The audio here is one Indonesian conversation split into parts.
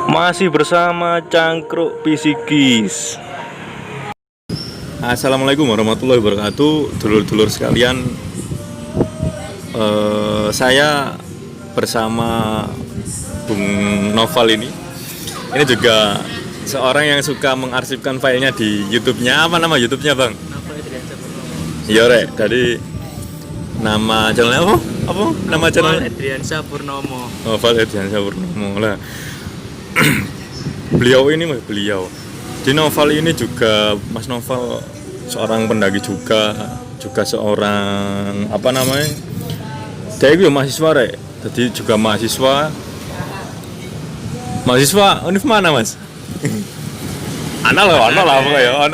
Masih bersama Cangkruk Pisikis. Assalamualaikum warahmatullahi wabarakatuh, dulur-dulur sekalian. Saya bersama Bung Noval ini juga seorang yang suka mengarsipkan filenya di YouTube-nya. Apa nama YouTube-nya, Bang? Iya, Rek. Dari nama channelnya apa? Nama channelnya? Noval Edriansyah Purnomo. Noval Edriansyah Purnomo lah. Beliau di Noval ini juga Mas Noval seorang pendaki juga seorang dia itu mahasiswa, Rek. Jadi juga mahasiswa univ mana, Mas? Ana lah apa ya.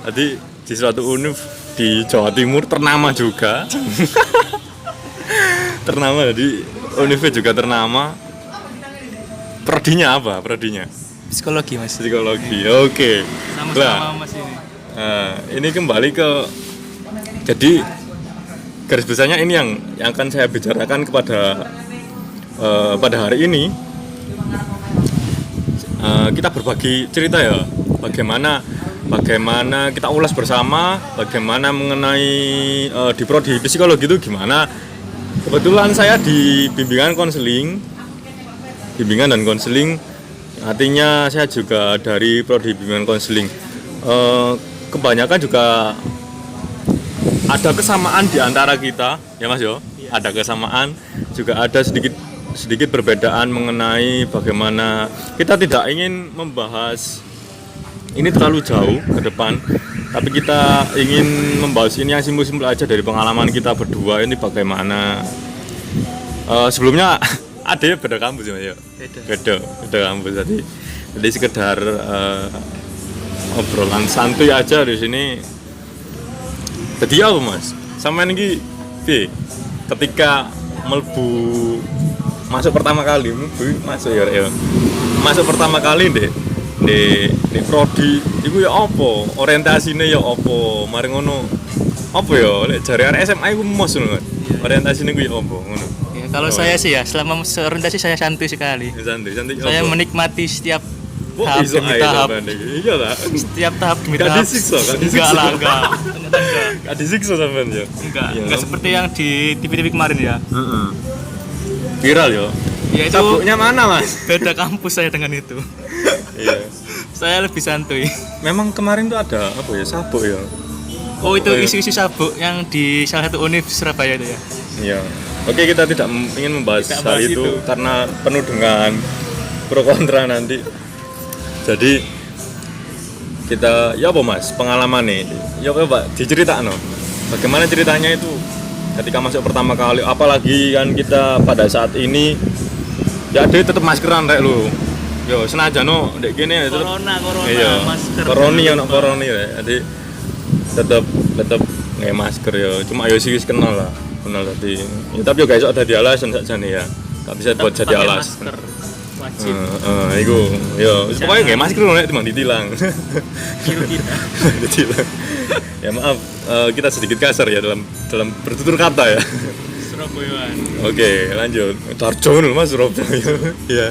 Jadi di suatu univ di Jawa Timur ternama juga. Ternama, jadi univnya juga ternama. Prodinya apa? Psikologi, Mas. Psikologi. Oke. Sama-sama Mas ini. Ini kembali ke, jadi garis besarnya ini yang akan saya bicarakan pada hari ini. Kita berbagi cerita ya, bagaimana kita ulas bersama, bagaimana mengenai di prodi psikologi itu gimana. Kebetulan saya di bimbingan dan konseling, artinya saya juga dari prodi bimbingan konseling. Kebanyakan juga ada kesamaan di antara kita, ya Mas yo. Ada kesamaan, juga ada sedikit perbedaan mengenai bagaimana kita tidak ingin membahas ini terlalu jauh ke depan, tapi kita ingin membahas ini yang simpel-simpel aja dari pengalaman kita berdua ini bagaimana. Sebelumnya ada ya beda kampus ya? Beda kampus, jadi sekedar obrolan santuy aja di sini. Jadi apa, Mas? Sama ini ketika masuk pertama kali di prodi iku ya apa? Orientasine ya apa? Mari ngono. Apa ya? Lek jare arek SMA iku mos ngono. Orientasine ku ya apa ngono. Ya, kalau saya sih ya selama orientasi saya santuy sekali. Santuy. Saya menikmati setiap tahap iso demi tahap. Iya lah. Setiap tahap demi tahap. Enggak. Gak disiksa sampean ya. Enggak seperti yang di TV kemarin ya. Viral ya. Ya itu sabuknya mana, Mas? Beda kampus saya dengan itu. Iya. Saya lebih santuy. Memang kemarin tuh ada apa ya, sabuk ya. Oh, itu isu-isu sabuk yang di salah satu univ Surabaya itu ya. Iya. Oke, kita tidak ingin membahas hal itu karena penuh dengan pro kontra nanti. Jadi kita ya apa, Mas, pengalaman nih. Ya Pak, diceritakan no. Bagaimana ceritanya itu ketika masuk pertama kali, apalagi kan kita pada saat ini ya ada tetap maskeran rek lu. Yo senajan no ndek kene tetep corona iya, masker. Koroni ya. Jadi tetap nggak masker ya. Cuma yo sih kenal tadi. Ya, tapi yo guys ada di alasan sakjane ya. Enggak bisa buat jadi alasan. Wajib. Iku yo pokoknya nggak masker nek cuma ditilang. Ditilang. Ya maaf, kita sedikit kasar ya dalam bertutur kata ya. Surabayaan. Oke, lanjut. Tarjo lho Mas, Surabaya. Ya.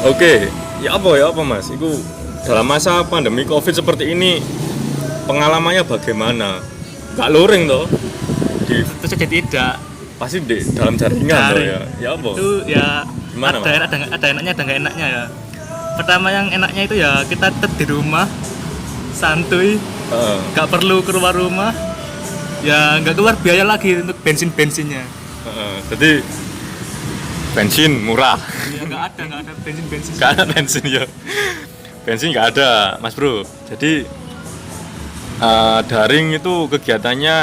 Oke, ya apa Mas? Iku dalam masa pandemi Covid seperti ini pengalamannya bagaimana? Gak luring toh? Tentu saja tidak. Pasti di dalam jaringan toh ya. Ya apa? Itu ya gimana, ada enaknya, ada nggak enaknya ya. Pertama yang enaknya itu ya kita tetap di rumah, santuy, nggak perlu keluar rumah, ya nggak keluar biaya lagi untuk bensinnya. Jadi bensin murah. Ya nggak ada bensin. Nggak ada bensin ya. Bensin nggak ada, Mas Bro. Jadi daring itu kegiatannya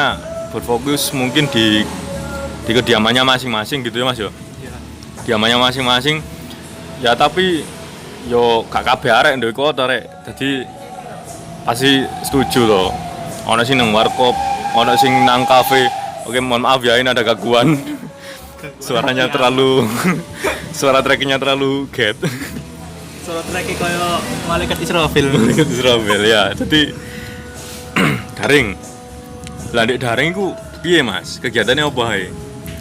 berfokus mungkin di kediamannya masing-masing gitu ya, Mas yo. Ya. Kediamannya masing-masing. Ya tapi yo gak kabeh arek ndek kota rek. Jadi pasti setuju loh. Ono sing nang warkop, ono sing nang kafe. Oke, mohon maaf ya ini ada gangguan. Suaranya terlalu suara trackingnya terlalu get. Suara tracknya kayak malaikat Israfil. Malaikat Israfil ya. Jadi daring. Landik daring ku piye, Mas? Kegiatannya apa ae?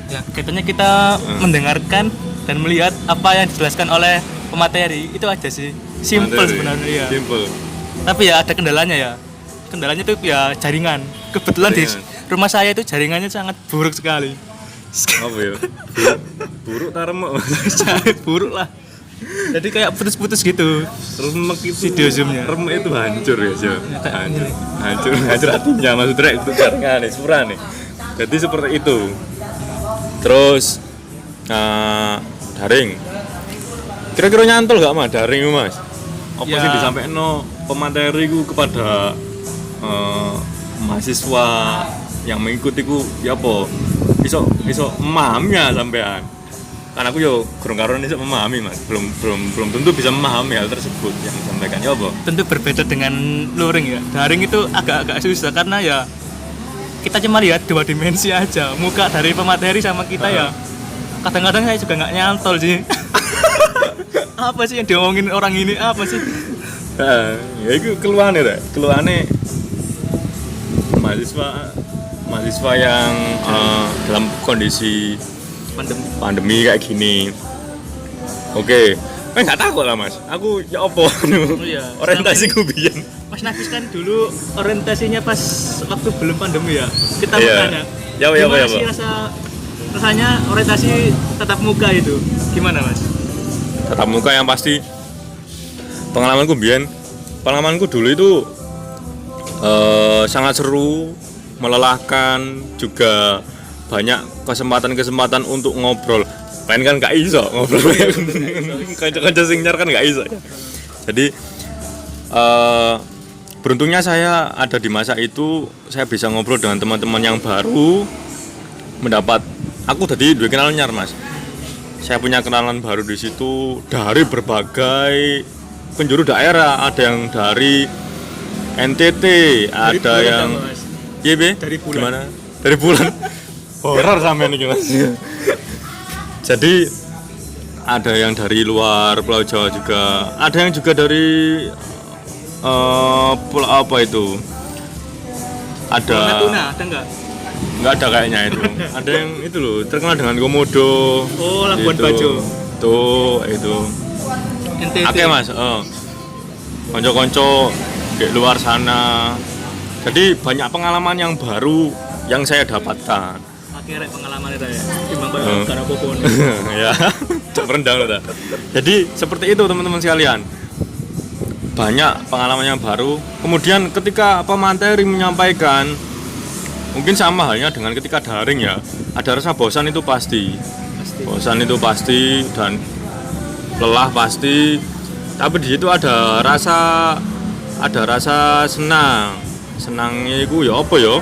Ya, kegiatannya kita mendengarkan dan melihat apa yang dijelaskan oleh pemateri itu aja sih. Simple Materi. sebenarnya ya. Simple. Tapi ya ada kendalanya ya. Kendalanya itu ya jaringan. Kebetulan di Jaringan. rumah saya itu jaringannya sangat buruk sekali. Apa ya? Buruk ta remuk. Sangat buruk lah. Jadi kayak putus-putus gitu. Remek itu Video zoom-nya. Remek itu hancur ya, Jo. kayak Hancur. Hancur hatinya maksudnya itu jaringan nih, sepura nih. Jadi seperti itu. Terus daring. Kira-kira nyantol gak Mas daring Mas? Apa Ya. sih disampaikan pemateri ku kepada mahasiswa yang mengikuti ku ya apa? Iso memahaminya sampean. Karena aku yo kurang karuan iso memahami Mas. Belum tentu bisa memahami hal tersebut yang disampaikan ya apa? Tentu berbeda dengan luring ya. Daring itu agak susah karena ya kita cuma lihat 2 dimensi aja. Muka dari pemateri sama kita ya. Kadang-kadang saya juga nggak nyantol sih. Apa sih yang diomongin orang ini? Apa sih? Ya itu keluhane rek. Keluhane mahasiswa yang dalam kondisi pandemi kayak gini. Oke. Nggak takut lah Mas. Aku ya apa? iya. Orientasi ku biyen. Mas Nafis kan dulu orientasinya pas waktu belum pandemi ya. Kita Iya. bertanya. Ya, gimana Pak. sih rasanya orientasi tatap muka itu? Gimana Mas? Tatap muka yang pasti pengalamanku dulu itu sangat seru, melelahkan, juga banyak kesempatan untuk ngobrol. Lain kan gak iso ngobrol. Kanca-kanca sing nyar kan gak iso. Jadi beruntungnya saya ada di masa itu, saya bisa ngobrol dengan teman-teman yang baru, aku tadi dua kenalan nyar Mas. Saya punya kenalan baru di situ dari berbagai penjuru daerah, ada yang dari NTT, ada bulan yang apa, Mas? Iya be? Dari bulan. Gimana? Dari bulan. Horor sampean iki Mas. Jadi ada yang dari luar Pulau Jawa juga, ada yang juga dari pulau apa itu? Ada Natuna ada nggak? nggak ada kayaknya itu. Ada yang itu loh, terkenal dengan Komodo. Oh, Labuan Itu. Bajo. Tuh, itu. NTT. Oke Mas, konco-konco di luar sana. Jadi banyak pengalaman yang baru yang saya dapatkan. Akhirnya pengalaman itu ya. Timbang kayak karena popon. Ya, cok rendang loh. Jadi seperti itu teman-teman sekalian. Banyak pengalaman yang baru. Kemudian ketika pemateri menyampaikan, mungkin sama halnya dengan ketika daring ya. Ada rasa bosan itu pasti. Bosan itu pasti dan lelah pasti. Tapi di situ ada rasa senang. Senangnya itu ya apa ya?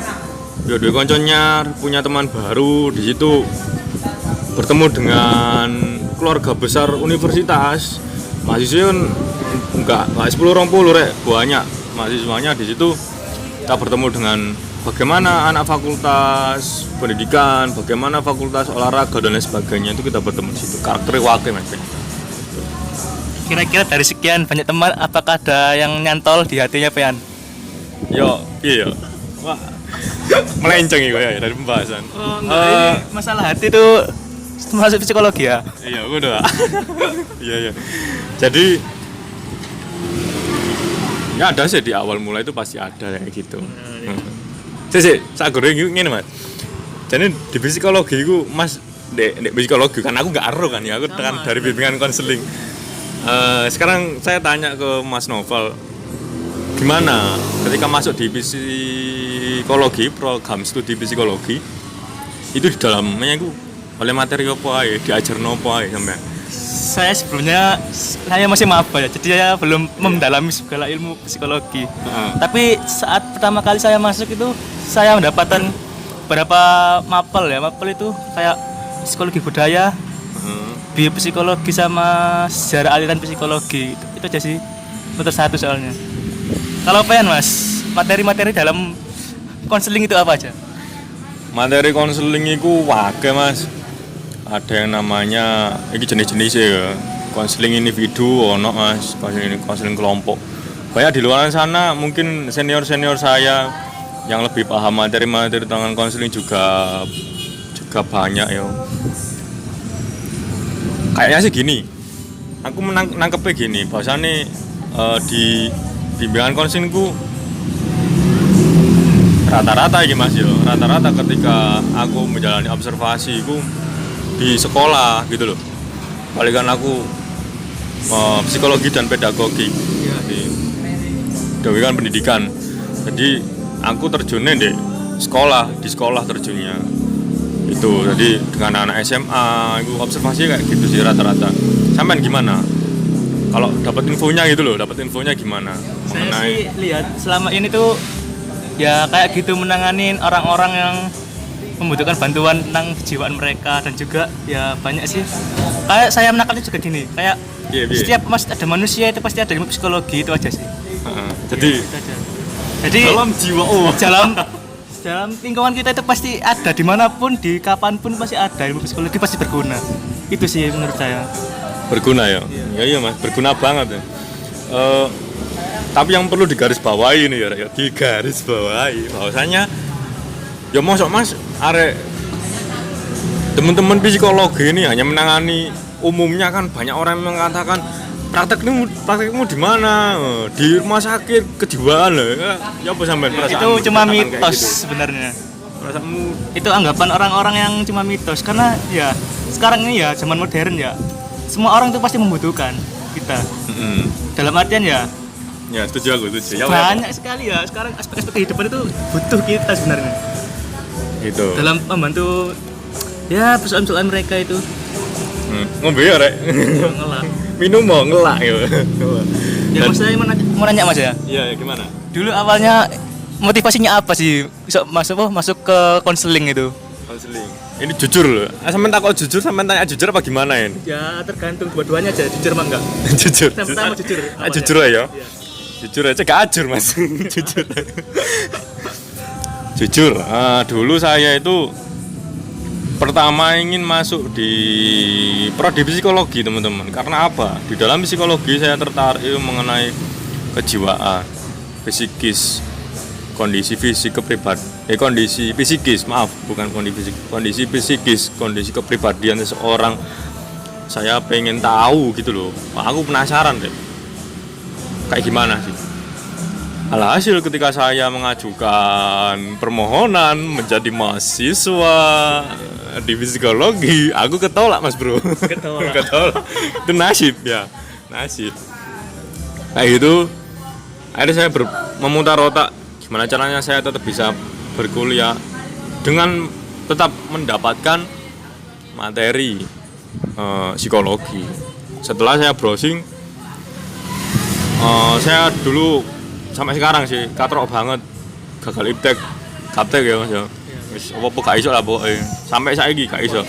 Ya dua konconya punya teman baru di situ, bertemu dengan keluarga besar universitas. Mahasiswa enggak 10-20 rek, banyak mahasiswanya di situ. Kita bertemu dengan bagaimana anak fakultas pendidikan, bagaimana fakultas olahraga dan lain sebagainya, itu kita bertemu di situ. Karakternya wakil Mas. Kira-kira dari sekian banyak teman, apakah ada yang nyantol di hatinya Pean? Yo, iya. Wah, melenceng ya dari pembahasan. Oh, enggak, ini masalah hati itu masuk psikologi ya? Iya, udah. Iya. Jadi ya ada sih di awal mulai itu pasti ada kayak gitu. Sih, sak goreng ngene Mas. Jadi di psikologi itu Mas di psikologi kan aku nggak ero kan ya, aku kan dari bimbingan konseling. Sekarang saya tanya ke Mas Novel, gimana ketika masuk di psikologi, program studi psikologi itu di dalamnya itu oleh materi apa ya, diajar apa ya sampai? Saya sebelumnya masih maba ya, jadi saya belum mendalami segala ilmu psikologi. Tapi saat pertama kali saya masuk itu saya mendapatkan beberapa mapel ya. Mapel itu kayak psikologi budaya, biopsikologi sama sejarah aliran psikologi. Itu aja sih, nomor 1 soalnya. Kalau pengen Mas, materi-materi dalam konseling itu apa aja? Materi konseling itu wae Mas. Ada yang namanya ini jenis-jenis ya, konseling individu ono Mas, konseling kelompok. Banyak di luar sana mungkin senior saya yang lebih paham materi-materi tentang konseling juga banyak ya. Kayaknya sih gini, aku nangkepnya gini, bahwasane di bimbingan konselingku rata-rata iki Mas yo, rata-rata ketika aku menjalani observasi iku di sekolah gitu loh. Palingan aku psikologi dan pedagogi di pendidikan pendidikan. Jadi aku terjunnya di sekolah terjunnya itu. Jadi dengan anak SMA itu observasi kayak gitu sih rata-rata. Sampean gimana? Kalau dapat infonya gitu loh, dapat infonya gimana? Saya sih lihat selama ini tuh ya kayak gitu menanganin orang-orang yang membutuhkan bantuan tentang kejiwaan mereka, dan juga ya banyak sih kayak saya menangkapnya juga gini, kayak setiap ada manusia itu pasti ada ilmu psikologi, itu aja sih. Jadi dalam jiwa dalam lingkungan kita itu pasti ada, dimanapun, di kapanpun pasti ada ilmu psikologi, pasti berguna. Itu sih menurut saya. Berguna ya? Iya Mas, berguna banget ya. Tapi yang perlu digarisbawahi ini ya, digarisbawahi bahwasanya ya mosok Mas arek teman-teman psikologi ini hanya menangani, umumnya kan banyak orang yang mengatakan praktekmu di mana? Di rumah sakit kejiwaan lah. Ya apa sampean perasaan? Itu cuma mitos gitu? Sebenarnya. Perasaanmu itu anggapan orang-orang yang cuma mitos, karena ya sekarang ini ya zaman modern ya. Semua orang tuh pasti membutuhkan kita. Dalam artian ya setuju aku, setuju. Banyak sekali ya sekarang aspek-aspek kehidupan itu butuh kita sebenarnya. Gitu. Dalam membantu ya persoalan-persoalan mereka itu. Ngombe ya rek. Ngelak. Minum mau ngelak ya. Ya Mas, saya mau nanya Mas ya. Iya, gimana? Dulu awalnya motivasinya apa sih bisa masuk ke konseling itu? Konseling. Ini jujur loh. Sampean takut jujur, sampean tanya jujur apa gimana ini? Ya tergantung, dua-duanya aja, jujur mah enggak. Jujur. Pertama jujur. Jujur aja. Iya. Jujur aja gak ajur Mas. Jujur. Jujur. Dulu saya itu pertama ingin masuk di prodi psikologi teman-teman. Karena apa? Di dalam psikologi saya tertarik mengenai kejiwaan, psikis, kondisi fisik kondisi psikis, maaf, bukan kondisi psikis, kondisi kepribadian seseorang. Saya pengen tahu gitu loh. Aku penasaran deh. Kayak gimana sih? Alhasil ketika saya mengajukan permohonan menjadi mahasiswa di psikologi, aku ketolak Mas Bro. Ketolak. Itu nasib ya, nasib. Kayak gitu. Akhirnya saya memutar otak gimana caranya saya tetap bisa berkuliah dengan tetap mendapatkan materi psikologi. Setelah saya browsing, saya dulu sampai sekarang sih katrok banget gagal iptek kaptek ya Mas ya. Wis apa gak iso lah pokoke. Sampai saiki gak iso.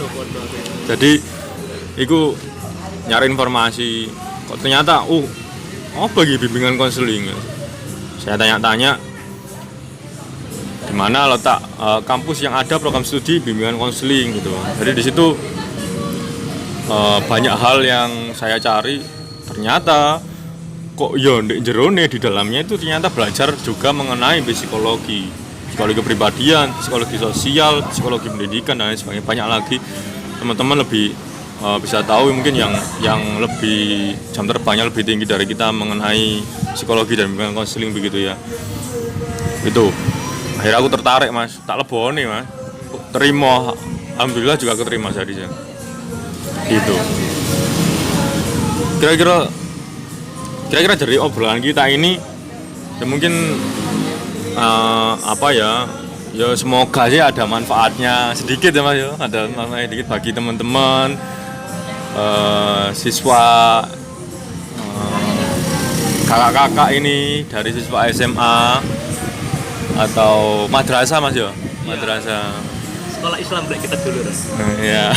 Jadi iku nyari informasi, kok ternyata apa iki bimbingan konseling. Saya tanya-tanya di mana letak kampus yang ada program studi bimbingan konseling gitu. Jadi di situ banyak hal yang saya cari, ternyata kok ya ndek jerone di dalamnya itu ternyata belajar juga mengenai psikologi kepribadian, psikologi sosial, psikologi pendidikan dan lain sebagainya. Banyak lagi. Teman-teman lebih bisa tahu mungkin yang lebih jam terbangnya lebih tinggi dari kita mengenai psikologi dan bimbingan konseling begitu ya. Itu akhirnya aku tertarik Mas, tak leboni Mas, terima, alhamdulillah juga keterima jadi gitu. Kira-kira dari obrolan kita ini ya mungkin ya semoga sih ada manfaatnya sedikit ya Mas ya, ada manfaatnya sedikit bagi teman-teman siswa, kakak-kakak ini dari siswa SMA atau madrasah Mas ya, madrasah. Sekolah Islam kita dulu. Iya.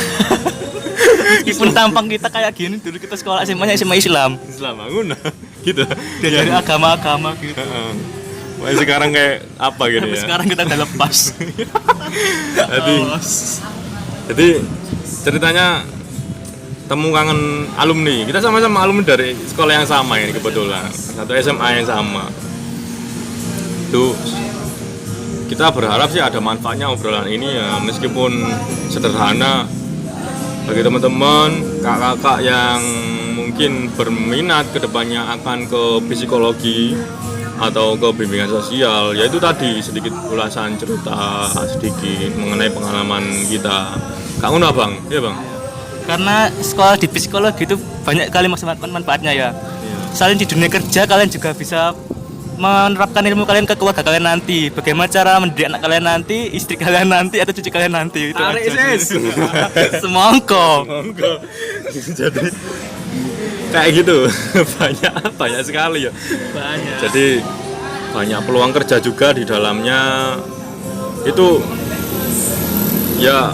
Meskipun tampang kita kayak gini, dulu kita sekolah SMA-nya SMA Islam Bangun gitu. Dari agama-agama gitu. Sekarang kayak apa gitu ya? Sekarang kita udah lepas. Jadi ceritanya temu kangen alumni. Kita sama-sama alumni dari sekolah yang sama ini kebetulan. Satu SMA yang sama. Tuh kita berharap sih ada manfaatnya obrolan ini ya, meskipun sederhana bagi teman-teman, kakak-kakak yang mungkin mungkin berminat kedepannya akan ke psikologi atau ke bimbingan sosial, yaitu tadi sedikit ulasan cerita sedikit mengenai pengalaman kita. Kak Uno bang, iya bang. Karena sekolah di psikologi itu banyak kali manfaatnya ya. Selain di dunia kerja, kalian juga bisa menerapkan ilmu kalian ke keluarga kalian nanti. Bagaimana cara mendidik anak kalian nanti, istri kalian nanti, atau cucu kalian nanti. Itu aja sih. Semongko. Jadi kayak gitu banyak sekali ya. Banyak. Jadi banyak peluang kerja juga di dalamnya. Itu ya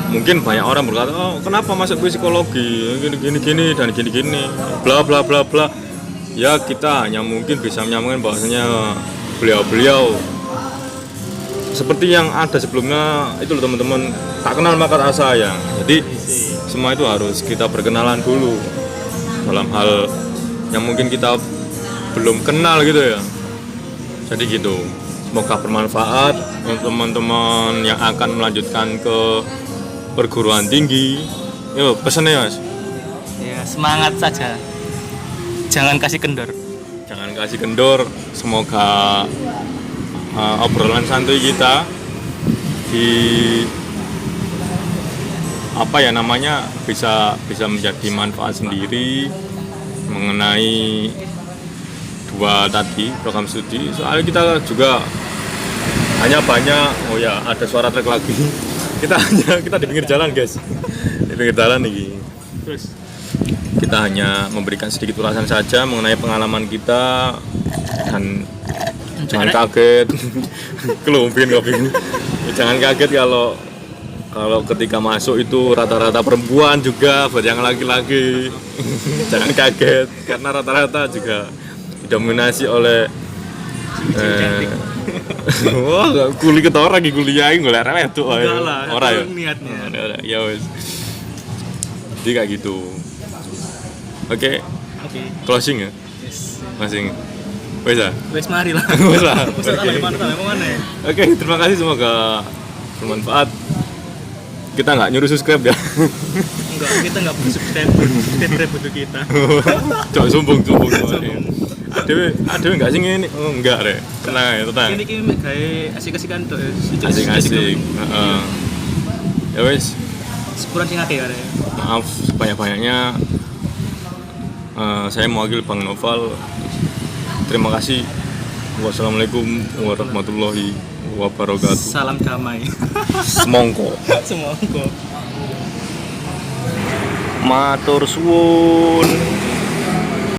mungkin banyak orang berkata, oh kenapa masuk psikologi gini dan gini bla bla bla bla. Ya kita hanya mungkin bisa menyampaikan bahwasanya beliau seperti yang ada sebelumnya itu loh teman-teman, tak kenal maka tak sayang. Jadi semua itu harus kita berkenalan dulu dalam hal yang mungkin kita belum kenal gitu ya. Jadi gitu, semoga bermanfaat untuk teman-teman yang akan melanjutkan ke perguruan tinggi. Yo pesannya mas, Ya, semangat saja. Jangan kasih kendor. jangan kasih kendor. Semoga obrolan santuy kita di apa ya namanya bisa menjadi manfaat sendiri mengenai dua tadi program studi. Soalnya kita juga hanya banyak, oh ya ada suara truk lagi. kita di pinggir jalan guys, di pinggir jalan nih. Terus kita hanya memberikan sedikit ulasan saja mengenai pengalaman kita dan jangan kaget kelumpin kopi. Jangan kaget kalau ketika masuk itu rata-rata perempuan juga, buat yang laki-laki jangan kaget karena rata-rata juga didominasi oleh wah kuli ketora lagi kuliah nggak rewet tuh orang ya niatnya. Ya wes jadi kayak gitu. Oke. Closing ya masing wes ya Wes mari lah. wes lah. Oke, terima kasih, semoga bermanfaat. Kita nggak nyuruh subscribe ya. Enggak, kita enggak butuh subscribe butuh kita. Jangan sombong. Adewe nggak sih ini? Oh, enggak deh. Tenang ya, tenang. Ini kayak asik-asikan tuh. Asik-asik. Ya wes. Sepuran sing akeh ya. Maaf sebanyak-banyaknya. Saya mewakili Bang Noval. Terima kasih. Wassalamualaikum warahmatullahi wabarakatuh. Salam damai. Semongko. Semongko. Matur suwun.